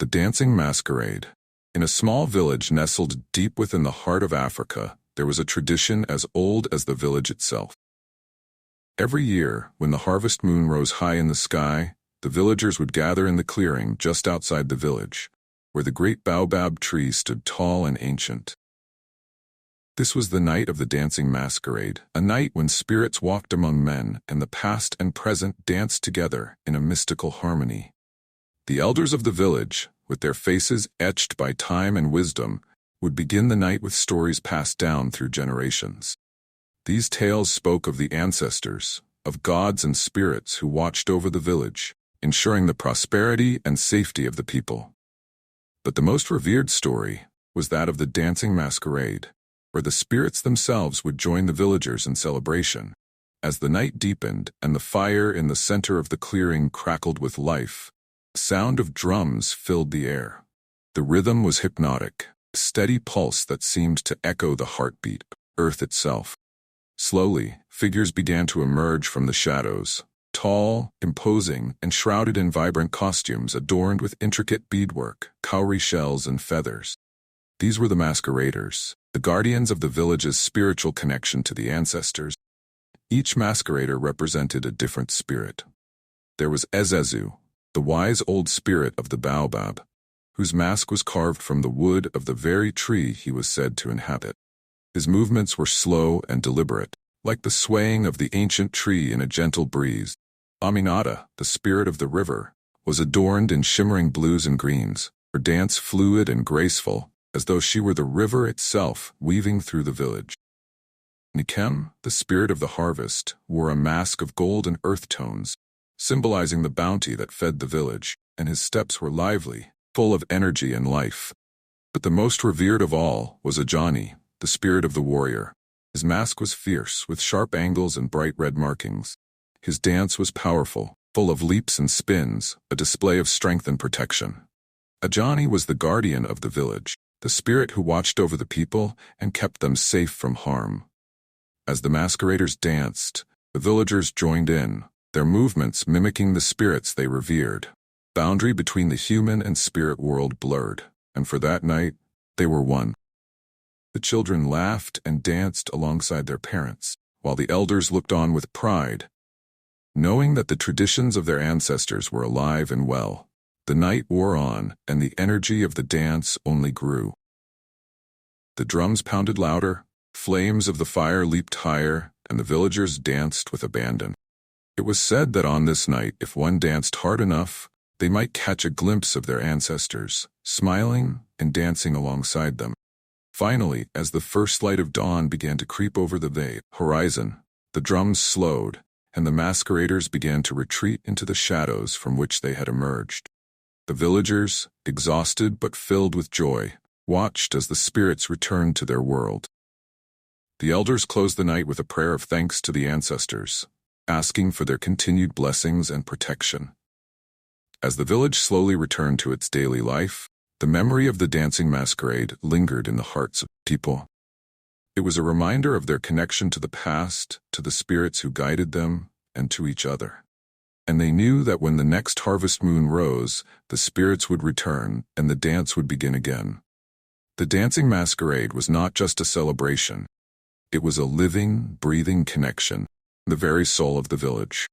The Dancing Masquerade. In a small village nestled deep within the heart of Africa, there was a tradition as old as the village itself. Every year, when the harvest moon rose high in the sky, the villagers would gather in the clearing just outside the village, where the great baobab tree stood tall and ancient. This was the night of the Dancing Masquerade, a night when spirits walked among men and the past and present danced together in a mystical harmony. The elders of the village, with their faces etched by time and wisdom, would begin the night with stories passed down through generations. These tales spoke of the ancestors, of gods and spirits who watched over the village, ensuring the prosperity and safety of the people. But the most revered story was that of the Dancing Masquerade, where the spirits themselves would join the villagers in celebration. As the night deepened and the fire in the center of the clearing crackled with life, the sound of drums filled the air. The rhythm was hypnotic, a steady pulse that seemed to echo the heartbeat of Earth itself. Slowly, figures began to emerge from the shadows, tall, imposing, and shrouded in vibrant costumes adorned with intricate beadwork, cowrie shells, and feathers. These were the masqueraders, the guardians of the village's spiritual connection to the ancestors. Each masquerader represented a different spirit. There was Ezezu, the wise old spirit of the baobab, whose mask was carved from the wood of the very tree he was said to inhabit. His movements were slow and deliberate, like the swaying of the ancient tree in a gentle breeze. Aminata, the spirit of the river, was adorned in shimmering blues and greens, her dance fluid and graceful, as though she were the river itself weaving through the village. Nikem, the spirit of the harvest, wore a mask of gold and earth tones, symbolizing the bounty that fed the village, and his steps were lively, full of energy and life. But the most revered of all was Ajani, the spirit of the warrior. His mask was fierce, with sharp angles and bright red markings. His dance was powerful, full of leaps and spins, a display of strength and protection. Ajani was the guardian of the village, the spirit who watched over the people and kept them safe from harm. As the masqueraders danced, the villagers joined in, their movements mimicking the spirits they revered. Boundary between the human and spirit world blurred, and for that night, they were one. The children laughed and danced alongside their parents, while the elders looked on with pride. Knowing that the traditions of their ancestors were alive and well, the night wore on and the energy of the dance only grew. The drums pounded louder, flames of the fire leaped higher, and the villagers danced with abandon. It was said that on this night, if one danced hard enough, they might catch a glimpse of their ancestors, smiling and dancing alongside them. Finally, as the first light of dawn began to creep over the horizon, the drums slowed, and the masqueraders began to retreat into the shadows from which they had emerged. The villagers, exhausted but filled with joy, watched as the spirits returned to their world. The elders closed the night with a prayer of thanks to the ancestors, asking for their continued blessings and protection. As the village slowly returned to its daily life, the memory of the Dancing Masquerade lingered in the hearts of people. It was a reminder of their connection to the past, to the spirits who guided them, and to each other. And they knew that when the next harvest moon rose, the spirits would return and the dance would begin again. The Dancing Masquerade was not just a celebration. It was a living, breathing connection, the very soul of the village.